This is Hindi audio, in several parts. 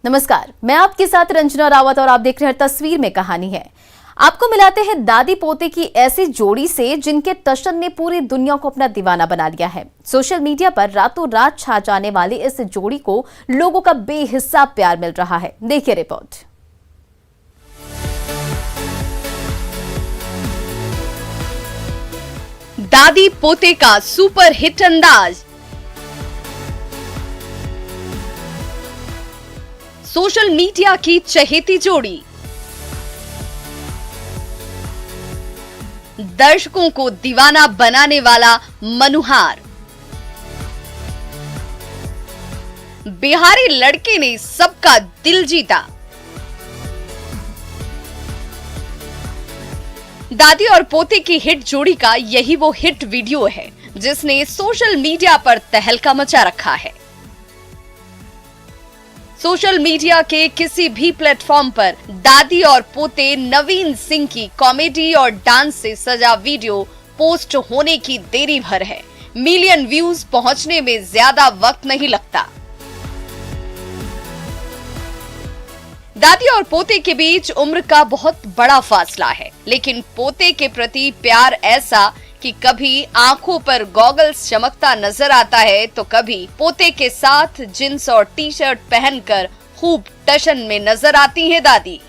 नमस्कार, मैं आपके साथ रंजना रावत और आप देख रहे हैं तस्वीर में कहानी है। आपको मिलाते हैं दादी पोते की ऐसी जोड़ी से जिनके टशन ने पूरी दुनिया को अपना दीवाना बना लिया है। सोशल मीडिया पर रातों रात छा जाने वाली इस जोड़ी को लोगों का बेहिसाब प्यार मिल रहा है। देखिए रिपोर्ट। दादी पोते का सुपर हिट अंदाज। सोशल मीडिया की चहेती जोड़ी दर्शकों को दीवाना बनाने वाला मनुहार। बिहारी लड़के ने सबका दिल जीता। दादी और पोते की हिट जोड़ी का यही वो हिट वीडियो है जिसने सोशल मीडिया पर तहलका मचा रखा है। सोशल मीडिया के किसी भी प्लेटफॉर्म पर दादी और पोते नवीन सिंह की कॉमेडी और डांस से सजा वीडियो पोस्ट होने की देरी भर है। मिलियन व्यूज पहुंचने में ज्यादा वक्त नहीं लगता। दादी और पोते के बीच उम्र का बहुत बड़ा फासला है, लेकिन पोते के प्रति प्यार ऐसा कि कभी आंखों पर गॉगल्स चमकता नजर आता है तो कभी पोते के साथ जींस और टी शर्ट पहनकर खूब टशन में नजर आती हैं दादी।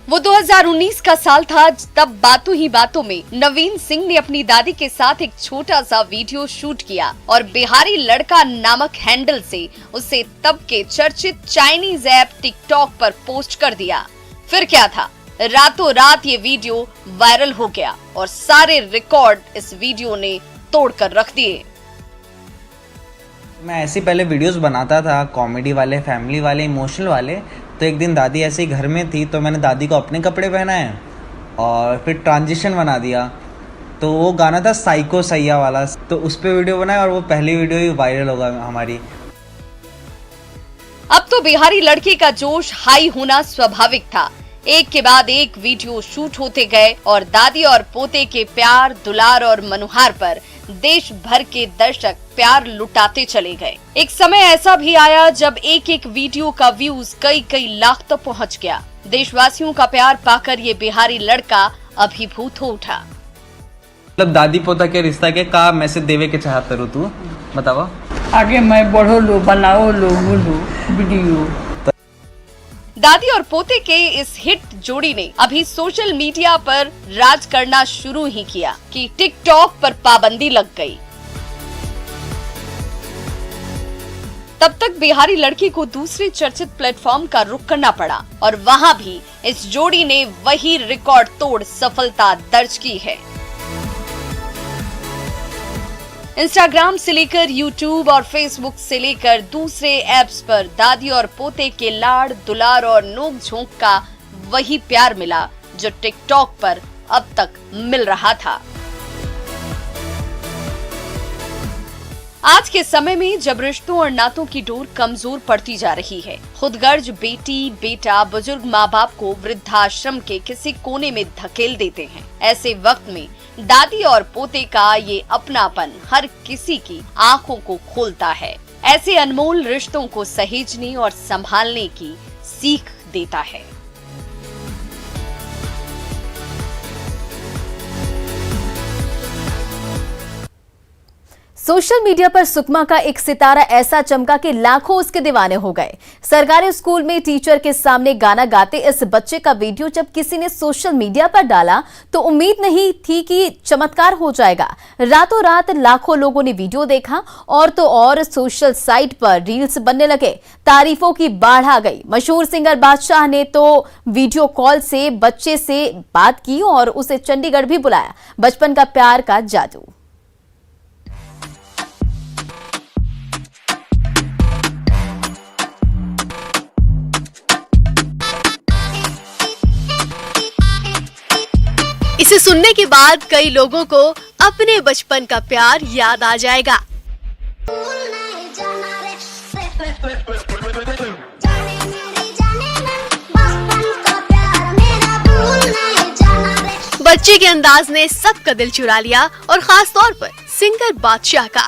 वो 2019 का साल था, तब बातों ही बातों में नवीन सिंह ने अपनी दादी के साथ एक छोटा सा वीडियो शूट किया और बिहारी लड़का नामक हैंडल से उसे तब के चर्चित चाइनीज ऐप टिकटॉक पर पोस्ट कर दिया। फिर क्या था, रातों रात ये वीडियो वायरल हो गया और सारे रिकॉर्ड इस वीडियो ने तोड़कर रख दिए। मैं ऐसे पहले वीडियोस बनाता था, कॉमेडी वाले, फैमिली वाले, इमोशनल वाले। तो एक दिन दादी ऐसे ही घर में थी तो मैंने दादी को अपने कपड़े पहनाए और फिर ट्रांजिशन बना दिया। तो वो गाना था साइको सैया वाला, तो उस पर वीडियो बनाया और वो पहली वीडियो ही वायरल होगा हमारी। अब तो बिहारी लड़की का जोश हाई होना स्वाभाविक था। एक के बाद एक वीडियो शूट होते गए और दादी और पोते के प्यार, दुलार और मनुहार पर देश भर के दर्शक प्यार लुटाते चले गए। एक समय ऐसा भी आया जब एक एक वीडियो का व्यूज कई लाख तक पहुंच गया। देशवासियों का प्यार पाकर ये बिहारी लड़का अभिभूत हो उठा। मतलब दादी पोता के रिश्ता के का मैसेज देवे के चाहत करू, तू बताओ। आगे मैं बढ़ो लो, बनाओ लो, बोलो वीडियो। दादी और पोते के इस हिट जोड़ी ने अभी सोशल मीडिया पर राज करना शुरू ही किया कि टिकटॉक पर पाबंदी लग गई। तब तक बिहारी लड़की को दूसरे चर्चित प्लेटफॉर्म का रुख करना पड़ा और वहां भी इस जोड़ी ने वही रिकॉर्ड तोड़ सफलता दर्ज की है। इंस्टाग्राम से लेकर यूट्यूब और फेसबुक से लेकर दूसरे ऐप्स पर दादी और पोते के लाड़, दुलार और नोक झोंक का वही प्यार मिला जो टिकटॉक पर अब तक मिल रहा था। आज के समय में जब रिश्तों और नातों की डोर कमजोर पड़ती जा रही है, खुदगर्ज बेटी, बेटा, बुजुर्ग माँ बाप को वृद्धाश्रम के किसी कोने में धकेल देते हैं। ऐसे वक्त में दादी और पोते का ये अपनापन हर किसी की आंखों को खोलता है। ऐसे अनमोल रिश्तों को सहेजने और संभालने की सीख देता है। सोशल मीडिया पर सुकमा का एक सितारा ऐसा चमका कि लाखों उसके दीवाने हो गए। सरकारी स्कूल में टीचर के सामने गाना गाते इस बच्चे का वीडियो जब किसी ने सोशल मीडिया पर डाला तो उम्मीद नहीं थी कि चमत्कार हो जाएगा। रातों रात लाखों लोगों ने वीडियो देखा और तो और सोशल साइट पर रील्स बनने लगे। तारीफों की बाढ़ आ गई। मशहूर सिंगर बादशाह ने तो वीडियो कॉल से बच्चे से बात की और उसे चंडीगढ़ भी बुलाया। बचपन का प्यार का जादू। इसे सुनने के बाद कई लोगों को अपने बचपन का प्यार याद आ जाएगा। बच्चे के अंदाज ने सबका दिल चुरा लिया और खास तौर पर सिंगर बादशाह का।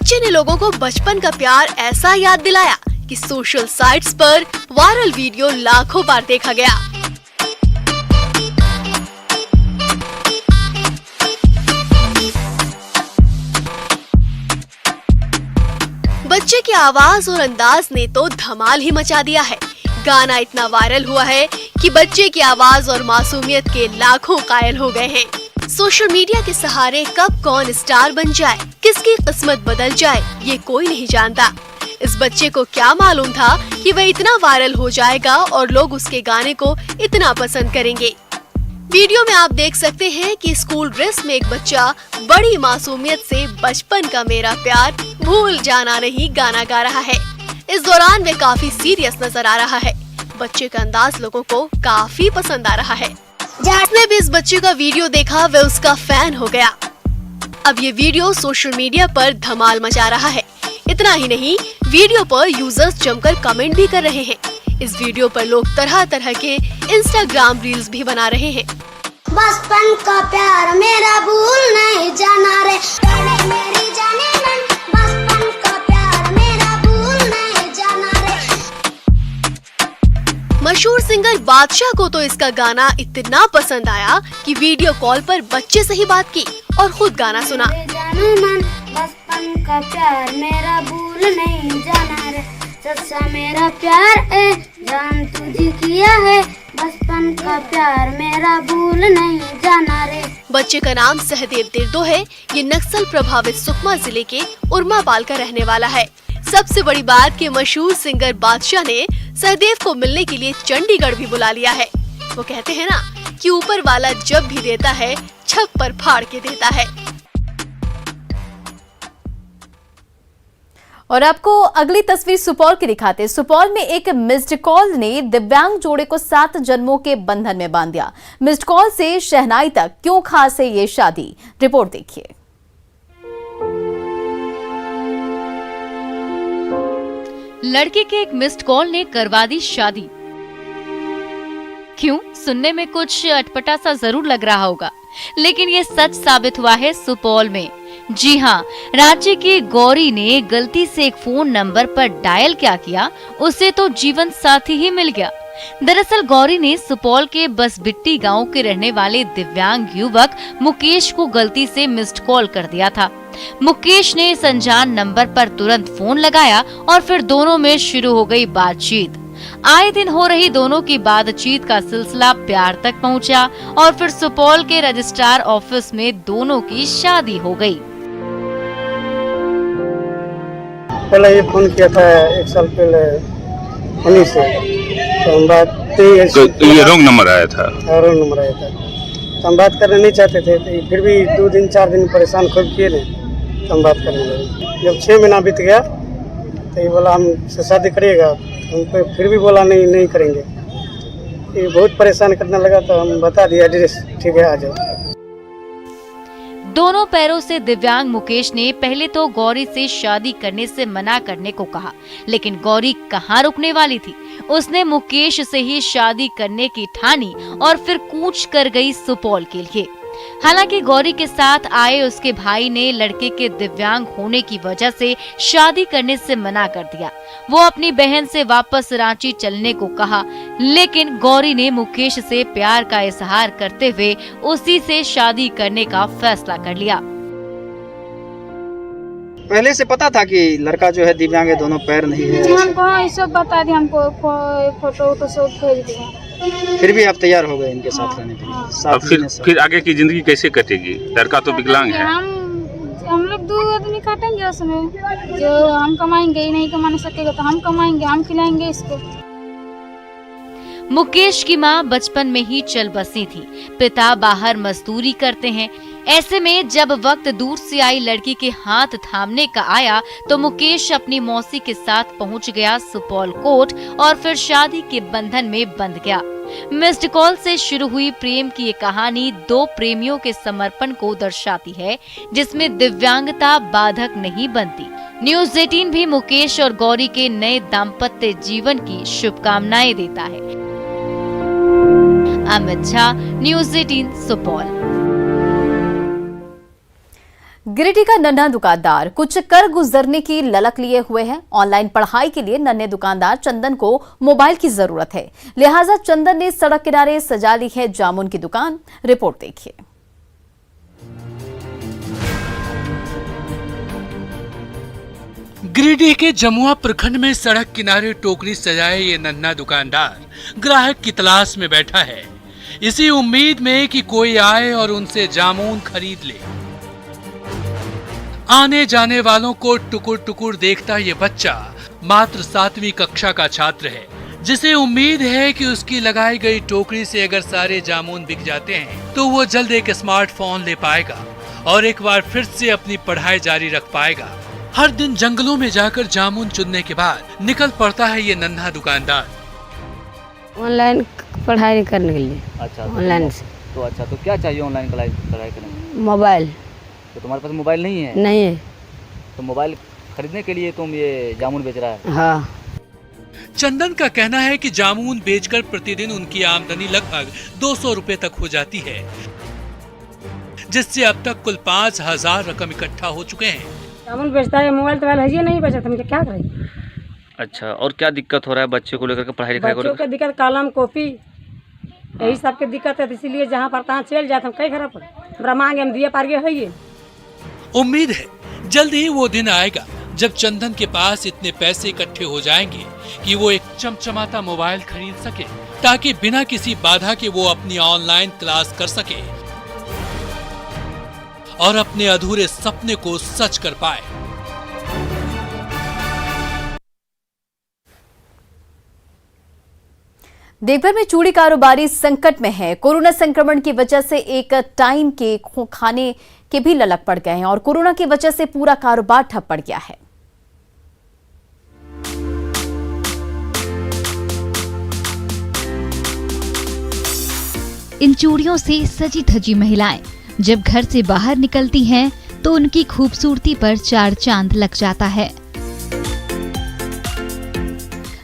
बच्चे ने लोगों को बचपन का प्यार ऐसा याद दिलाया कि सोशल साइट्स पर वायरल वीडियो लाखों बार देखा गया। बच्चे की आवाज और अंदाज ने तो धमाल ही मचा दिया है। गाना इतना वायरल हुआ है कि बच्चे की आवाज और मासूमियत के लाखों कायल हो गए हैं। सोशल मीडिया के सहारे कब कौन स्टार बन जाए, किसकी किस्मत बदल जाए, ये कोई नहीं जानता। इस बच्चे को क्या मालूम था कि वह इतना वायरल हो जाएगा और लोग उसके गाने को इतना पसंद करेंगे। वीडियो में आप देख सकते हैं कि स्कूल ड्रेस में एक बच्चा बड़ी मासूमियत से बचपन का मेरा प्यार भूल जाना नहीं गाना गा रहा है। इस दौरान वे काफी सीरियस नजर आ रहा है। बच्चे का अंदाज लोगों को काफी पसंद आ रहा है। जिसने भी इस बच्चे का वीडियो देखा वह उसका फैन हो गया। अब ये वीडियो सोशल मीडिया पर धमाल मचा रहा है। इतना ही नहीं, वीडियो पर यूजर्स जमकर कमेंट भी कर रहे हैं। इस वीडियो पर लोग तरह तरह के इंस्टाग्राम रील्स भी बना रहे हैं। बचपन का प्यार मेरा भूल नहीं जाना रे, मेरी जाने मन, बचपन का प्यार मेरा भूल नहीं जाना रे। मशहूर सिंगर बादशाह को तो इसका गाना इतना पसंद आया कि वीडियो कॉल पर बच्चे से ही बात की और खुद गाना सुना। जानो मन, बचपन का प्यार मेरा भूल नहीं जाना रे, सच्चा मेरा प्यार है जान तुझे किया है, बचपन का प्यार मेरा भूल नहीं जाना रे। बच्चे का नाम सहदेव दिर्दो है। ये नक्सल प्रभावित सुकमा जिले के उर्मापाल का रहने वाला है। सबसे बड़ी बात कि मशहूर सिंगर बादशाह ने सहदेव को मिलने के लिए चंडीगढ़ भी बुला लिया है। वो कहते हैं ना कि ऊपर वाला जब भी देता है छप पर फाड़ के देता है। और आपको अगली तस्वीर सुपौल की दिखाते हैं। सुपौल में एक मिस्ड कॉल ने दिव्यांग जोड़े को 7 जन्मों के बंधन में बांध दिया। मिस्ड कॉल से शहनाई तक क्यों खास है ये शादी, रिपोर्ट देखिए। लड़के के एक मिस्ड कॉल ने करवा दी शादी। क्यों? सुनने में कुछ अटपटा सा जरूर लग रहा होगा, लेकिन ये सच साबित हुआ है सुपौल में। जी हाँ, राज्य की गौरी ने गलती से एक फोन नंबर पर डायल क्या किया, उसे तो जीवन साथी ही मिल गया। दरअसल गौरी ने सुपौल के बसबिट्टी गांव के रहने वाले दिव्यांग युवक मुकेश को गलती से मिस्ड कॉल कर दिया था। मुकेश ने इस अनजान नंबर पर तुरंत फोन लगाया और फिर दोनों में शुरू हो गई बातचीत। आए दिन हो रही दोनों की बातचीत का सिलसिला प्यार तक पहुंचा और फिर सुपौल के रजिस्ट्रार ऑफिस में दोनों की शादी हो गई। पहले ये फोन किया था 1 साल पहले उन्हीं से, तो हम बात तो ये रॉन्ग नंबर आया था। रॉन्ग नंबर आया था, तो हम बात करना नहीं चाहते थे। तो फिर भी 2 दिन 4 दिन परेशान खुद किए थे, तो हम बात करने लगे। जब 6 महीना बीत गया तो ये बोला हमसे शादी करिएगा, हमको फिर भी बोला नहीं करेंगे। ये बहुत परेशान करने लगा, तो हम बता दिया एड्रेस, ठीक है आ जाओ। दोनों पैरों से दिव्यांग मुकेश ने पहले तो गौरी से शादी करने से मना करने को कहा, लेकिन गौरी कहाँ रुकने वाली थी। उसने मुकेश से ही शादी करने की ठानी और फिर कूच कर गई सुपौल के लिए। हालांकि गौरी के साथ आए उसके भाई ने लड़के के दिव्यांग होने की वजह से शादी करने से मना कर दिया। वो अपनी बहन से वापस रांची चलने को कहा, लेकिन गौरी ने मुकेश से प्यार का इजहार करते हुए उसी से शादी करने का फैसला कर लिया। पहले से पता था कि लड़का जो है दिव्यांग है, दोनों पैर नहीं है। हमको ये सब बता दिया, हमको फोटो तो सब भेज दिया। फिर भी आप तैयार हो गए इनके साथ रहने के लिए। अब फिर आगे की जिंदगी कैसे कटेगी? लड़का तो विकलांग है। हम लोग 2 आदमी काटेंगे उसमें, जो हम कमाएंगे, ही नहीं कमा सकेगा तो हम कमाएंगे, हम खिलाएंगे इसको। मुकेश की मां बचपन में ही चल बसी थी। पिता बाहर मजदूरी करते हैं। ऐसे में जब वक्त दूर से आई लड़की के हाथ थामने का आया तो मुकेश अपनी मौसी के साथ पहुंच गया सुपौल कोर्ट और फिर शादी के बंधन में बंध गया। मिस्ड कॉल से शुरू हुई प्रेम की ये कहानी 2 प्रेमियों के समर्पण को दर्शाती है, जिसमें दिव्यांगता बाधक नहीं बनती। न्यूज़ 18 भी मुकेश और गौरी के नए दाम्पत्य जीवन की शुभकामनाएं देता है। अमित झा, न्यूज़ 18 सुपौल। गिरिडीह का नन्हा दुकानदार कुछ कर गुजरने की ललक लिए हुए है। ऑनलाइन पढ़ाई के लिए नन्हे दुकानदार चंदन को मोबाइल की जरूरत है, लिहाजा चंदन ने सड़क किनारे सजा ली है जामुन की दुकान। रिपोर्ट देखिए। गिरिडीह के जमुआ प्रखंड में सड़क किनारे टोकरी सजाए ये नन्हा दुकानदार ग्राहक की तलाश में बैठा है, इसी उम्मीद में कि कोई आए और उनसे जामुन खरीद ले। आने जाने वालों को टुकुर टुकुर देखता ये बच्चा मात्र 7वीं कक्षा का छात्र है, जिसे उम्मीद है कि उसकी लगाई गई टोकरी से अगर सारे जामुन बिक जाते हैं तो वो जल्द एक स्मार्टफोन ले पाएगा और एक बार फिर से अपनी पढ़ाई जारी रख पाएगा। हर दिन जंगलों में जाकर जामुन चुनने के बाद निकल पड़ता है ये नन्हा दुकानदार ऑनलाइन पढ़ाई करने के लिए। अच्छा, ऑनलाइन से तो क्या चाहिए ऑनलाइन पढ़ाई करने में? मोबाइल। तो तुम्हारे पास मोबाइल नहीं है? नहीं है। तो मोबाइल खरीदने के लिए तुम ये जामुन बेच रहा है? हाँ। चंदन का कहना है कि जामुन बेचकर प्रतिदिन उनकी आमदनी लगभग 200 रुपए तक हो जाती है, जिससे अब तक कुल 5000 रकम इकट्ठा हो चुके हैं। जामुन बेचता है, मोबाइल तो है नहीं बचा, तुम क्या करें? अच्छा, और क्या दिक्कत हो रहा है बच्चे को लेकर के पढ़ाई लिखाई को? बच्चों की दिक्कत कलम कॉपी यही सब की दिक्कत है, इसीलिए जहाँ पर तहाँ चल जाते हम कई घर पर हमरा मांगे हम दिए पार है ये। उम्मीद है जल्द ही वो दिन आएगा जब चंदन के पास इतने पैसे इकट्ठे हो जाएंगे कि वो एक चमचमाता मोबाइल खरीद सके, ताकि बिना किसी बाधा के वो अपनी ऑनलाइन क्लास कर सके और अपने अधूरे सपने को सच कर पाए। देवघर में चूड़ी कारोबारी संकट में है। कोरोना संक्रमण की वजह से एक टाइम के खाने के भी ललक पड़ गए हैं और कोरोना की वजह से पूरा कारोबार ठप पड़ गया है। इन चूड़ियों से सजी धजी महिलाएं जब घर से बाहर निकलती हैं तो उनकी खूबसूरती पर 4 चांद लग जाता है।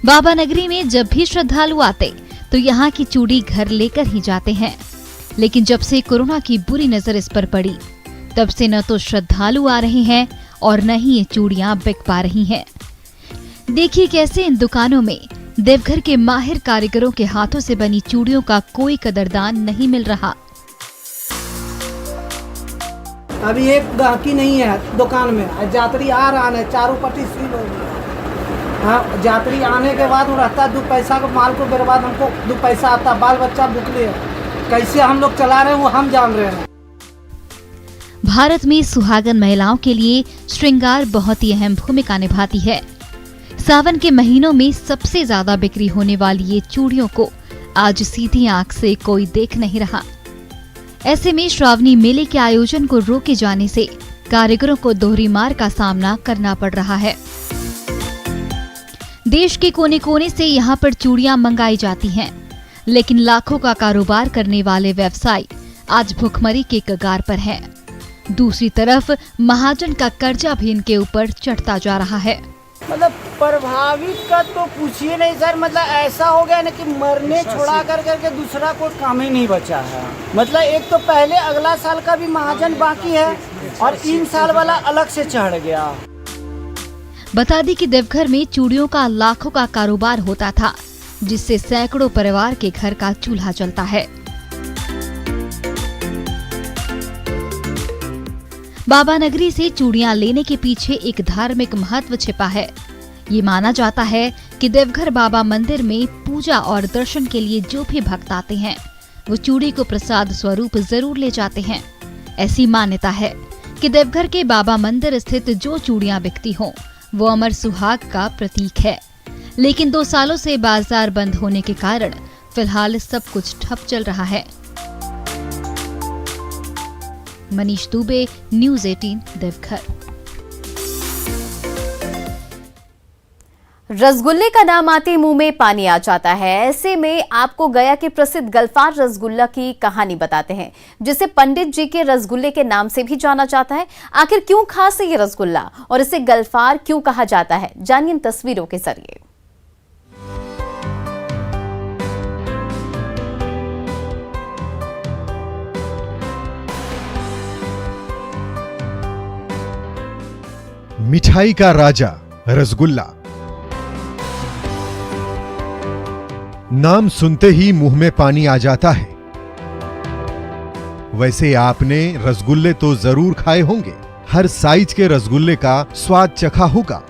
बाबा नगरी में जब भी श्रद्धालु आते तो यहाँ की चूड़ी घर लेकर ही जाते हैं, लेकिन जब से कोरोना की बुरी नजर इस पर पड़ी तब से न तो श्रद्धालु आ रहे हैं और न ही ये चूड़ियां बिक पा रही हैं। देखिए कैसे इन दुकानों में देवघर के माहिर कारीगरों के हाथों से बनी चूड़ियों का कोई कदरदान नहीं मिल रहा। अभी एक गाहकी नहीं है दुकान में, यात्री आ रहा है, चारों पट्टी सील हो गई। हाँ, यात्री आने के बाद वो रहता 2 पैसा का माल को बर्बाद, हमको 2 पैसा आता, बाल बच्चा भूखले है, कैसे हम लोग चला रहे हैं वो हम जान रहे हैं। भारत में सुहागन महिलाओं के लिए श्रृंगार बहुत ही अहम भूमिका निभाती है। सावन के महीनों में सबसे ज्यादा बिक्री होने वाली ये चूड़ियों को आज सीधी आंख से कोई देख नहीं रहा। ऐसे में श्रावणी मेले के आयोजन को रोके जाने से कारीगरों को दोहरी मार का सामना करना पड़ रहा है। देश के कोने कोने से यहाँ पर चूड़ियां मंगाई जाती हैं, लेकिन लाखों का कारोबार करने वाले व्यवसायी आज भुखमरी के कगार पर हैं। दूसरी तरफ महाजन का कर्जा भी इनके ऊपर चढ़ता जा रहा है। मतलब प्रभावित का तो पूछिए नहीं सर, मतलब ऐसा हो गया ना कि मरने छोड़ा कर करके दूसरा कोई काम ही नहीं बचा है। मतलब एक तो पहले अगला साल का भी महाजन बाकी है और 3 साल वाला अलग से चढ़ गया। बता दी कि देवघर में चूड़ियों का लाखों का कारोबार होता था, जिससे सैकड़ों परिवार के घर का चूल्हा चलता है। बाबा नगरी से चूड़ियां लेने के पीछे एक धार्मिक महत्व छिपा है। ये माना जाता है कि देवघर बाबा मंदिर में पूजा और दर्शन के लिए जो भी भक्त आते हैं वो चूड़ी को प्रसाद स्वरूप जरूर ले जाते हैं। ऐसी मान्यता है कि देवघर के बाबा मंदिर स्थित जो चूड़ियां बिकती हों वो अमर सुहाग का प्रतीक है, लेकिन 2 सालों से बाजार बंद होने के कारण फिलहाल सब कुछ ठप चल रहा है। मनीष दुबे, न्यूज़ 18 देवघर। रसगुल्ले का नाम आते ही मुंह में पानी आ जाता है। ऐसे में आपको गया के प्रसिद्ध गलफार रसगुल्ला की कहानी बताते हैं, जिसे पंडित जी के रसगुल्ले के नाम से भी जाना जाता है। आखिर क्यों खास है ये रसगुल्ला और इसे गलफार क्यों कहा जाता है, जानिए इन तस्वीरों के जरिए। मिठाई का राजा रसगुल्ला। नाम सुनते ही मुंह में पानी आ जाता है। वैसे आपने रसगुल्ले तो जरूर खाए होंगे, हर साइज के रसगुल्ले का स्वाद चखा होगा,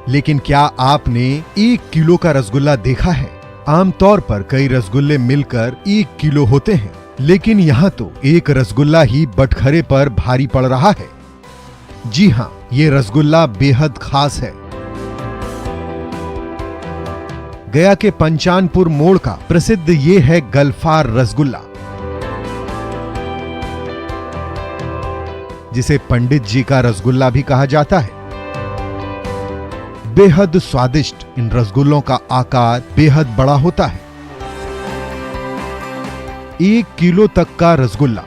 लेकिन क्या आपने 1 किलो का रसगुल्ला देखा है? आमतौर पर कई रसगुल्ले मिलकर 1 किलो होते हैं, लेकिन यहाँ तो एक रसगुल्ला ही बटखरे पर भारी पड़ रहा है। जी हाँ, ये रसगुल्ला बेहद खास है। गया के पंचानपुर मोड़ का प्रसिद्ध ये है गलफार रसगुल्ला, जिसे पंडित जी का रसगुल्ला भी कहा जाता है। बेहद स्वादिष्ट इन रसगुल्लों का आकार बेहद बड़ा होता है। 1 किलो तक का रसगुल्ला,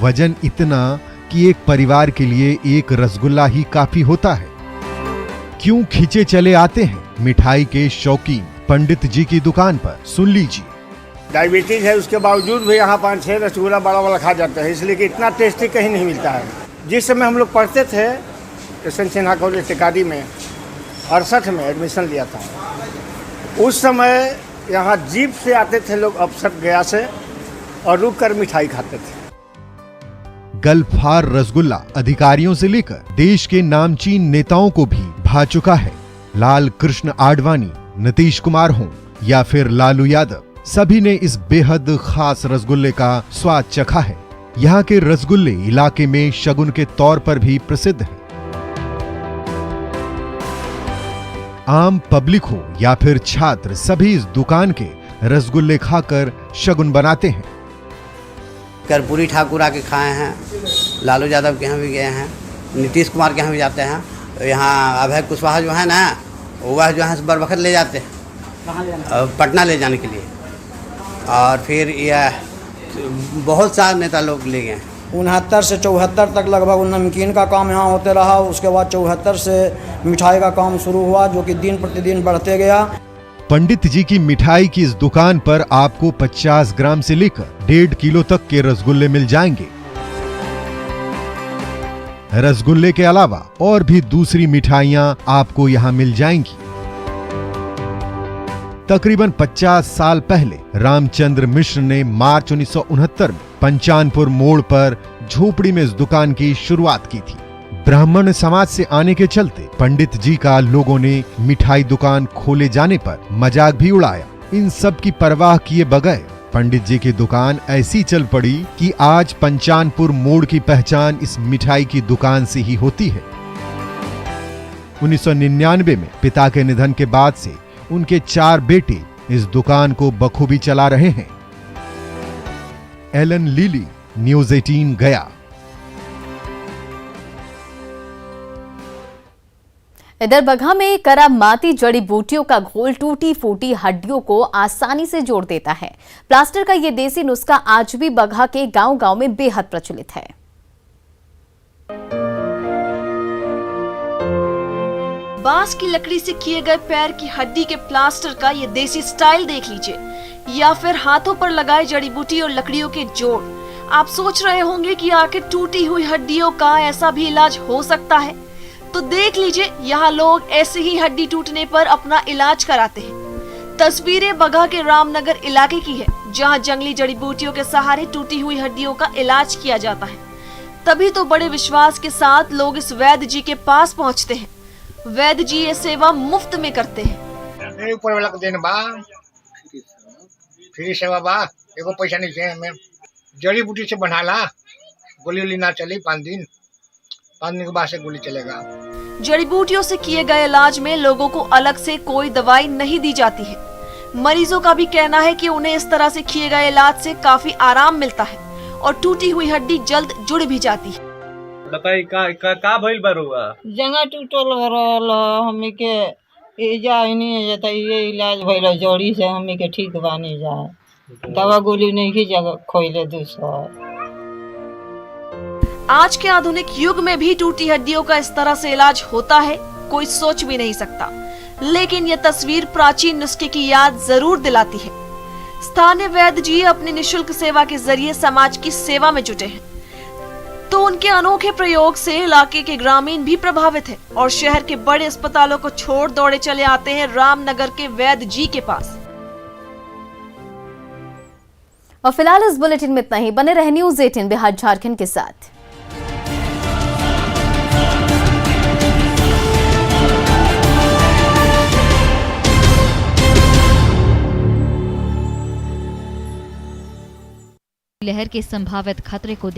वजन इतना कि एक परिवार के लिए एक रसगुल्ला ही काफी होता है। क्यों खींचे चले आते हैं मिठाई के शौकीन पंडित जी की दुकान पर, सुन लीजिए। डायबिटीज है, उसके बावजूद भी यहाँ 5-6 रसगुल्ला बड़ा वाला खा जाते हैं, इसलिए कि इतना टेस्टी कहीं नहीं मिलता है। जिस समय हम लोग पढ़ते थे एस.एन. सिन्हा कॉलेज टिकारी में 68 में एडमिशन लिया था, उस समय यहाँ जीप से आते थे लोग अफसर गया से और रुक कर मिठाई खाते थे। गलफार रसगुल्ला अधिकारियों से लेकर देश के नामचीन नेताओं को भी भा चुका है। लाल कृष्ण आडवाणी, नीतीश कुमार हों या फिर लालू यादव, सभी ने इस बेहद खास रसगुल्ले का स्वाद चखा है। यहाँ के रसगुल्ले इलाके में शगुन के तौर पर भी प्रसिद्ध हैं। आम पब्लिक हो या फिर छात्र, सभी इस दुकान के रसगुल्ले खाकर शगुन बनाते हैं। कर्पूरी ठाकुर आके खाए हैं, लालू यादव के यहाँ भी गए हैं, नीतीश कुमार के यहाँ भी जाते हैं। तो यहाँ अभय कुशवाहा जो है ना, वह जो है बर वक्त ले जाते हैं पटना ले जाने के लिए, और फिर यह बहुत सारे नेता लोग ले गए। 69 से 74 तक लगभग नमकीन का काम यहाँ होते रहा। उसके बाद 74 से मिठाई का काम शुरू हुआ, जो कि दिन प्रतिदिन बढ़ते गया। पंडित जी की मिठाई की इस दुकान पर आपको 50 ग्राम से लेकर 1.5 किलो तक के रसगुल्ले मिल जाएंगे। रसगुल्ले के अलावा और भी दूसरी मिठाइयां आपको यहां मिल जाएंगी। तकरीबन 50 साल पहले रामचंद्र मिश्र ने मार्च 1969 में पंचानपुर मोड़ पर झोपड़ी में इस दुकान की शुरुआत की थी। ब्राह्मण समाज से आने के चलते पंडित जी का लोगों ने मिठाई दुकान खोले जाने पर मजाक भी उड़ाया। इन सब की परवाह किए बगैर पंडित जी की दुकान ऐसी चल पड़ी कि आज पंचानपुर मोड़ की पहचान इस मिठाई की दुकान से ही होती है। 1999 में पिता के निधन के बाद से उनके 4 बेटे इस दुकान को बखूबी चला रहे हैं। एलन लीली, न्यूज़ 18 गया। इधर बगहा में करामाती जड़ी बूटियों का घोल टूटी फूटी हड्डियों को आसानी से जोड़ देता है। प्लास्टर का ये देसी नुस्खा आज भी बगहा के गांव-गांव में बेहद प्रचलित है। बांस की लकड़ी से किए गए पैर की हड्डी के प्लास्टर का ये देसी स्टाइल देख लीजिए, या फिर हाथों पर लगाए जड़ी बूटी और लकड़ियों के जोड़। आप सोच रहे होंगे कि आखिर टूटी हुई हड्डियों का ऐसा भी इलाज हो सकता है, तो देख लीजिए, यहाँ लोग ऐसे ही हड्डी टूटने पर अपना इलाज कराते हैं। तस्वीरें बगहा के रामनगर इलाके की है, जहाँ जंगली जड़ी बूटियों के सहारे टूटी हुई हड्डियों का इलाज किया जाता है। तभी तो बड़े विश्वास के साथ लोग इस वैद्य जी के पास पहुँचते हैं। वैद्य जी ये सेवा मुफ्त में करते हैं। ऊपर वाला को देना बा, फ्री सेवा बा, एगो पैसा नहीं चाहिए हमें। जड़ी बूटी से बनाला, गोली वोली ना चली 5 दिन के बाद से गोली चलेगा। जड़ी बूटियों से किए गए इलाज में लोगों को अलग से कोई दवाई नहीं दी जाती है। मरीजों का भी कहना है कि उन्हें इस तरह से किए गए इलाज से काफी आराम मिलता है और टूटी हुई हड्डी जल्द जुड़ भी जाती है। बताई का भइल बरुआ? जंगा टूटल रहल, हमी के एजा नहीं जाता, ये इलाज भइल जड़ी से हमी के ठीक बानी जा। दवा गोली नहीं की जगह खोइले दूसरा। आज के आधुनिक युग में भी टूटी हड्डियों का इस तरह से इलाज होता है, कोई सोच भी नहीं सकता। लेकिन यह तस्वीर प्राचीन नुस्खे की याद जरूर दिलाती है। स्थानीय वैद्य जी अपनी निशुल्क सेवा के जरिए समाज की सेवा में जुटे हैं। तो उनके अनोखे प्रयोग से इलाके के ग्रामीण भी प्रभावित हैं और शहर के बड़े अस्पतालों को छोड़ दौड़े चले आते हैं रामनगर के वैद्य जी के पास। और फिलहाल इस बुलेटिन में इतना ही। बने रहे न्यूज़ 18 बिहार झारखंड के साथ। लहर के संभावित खतरे को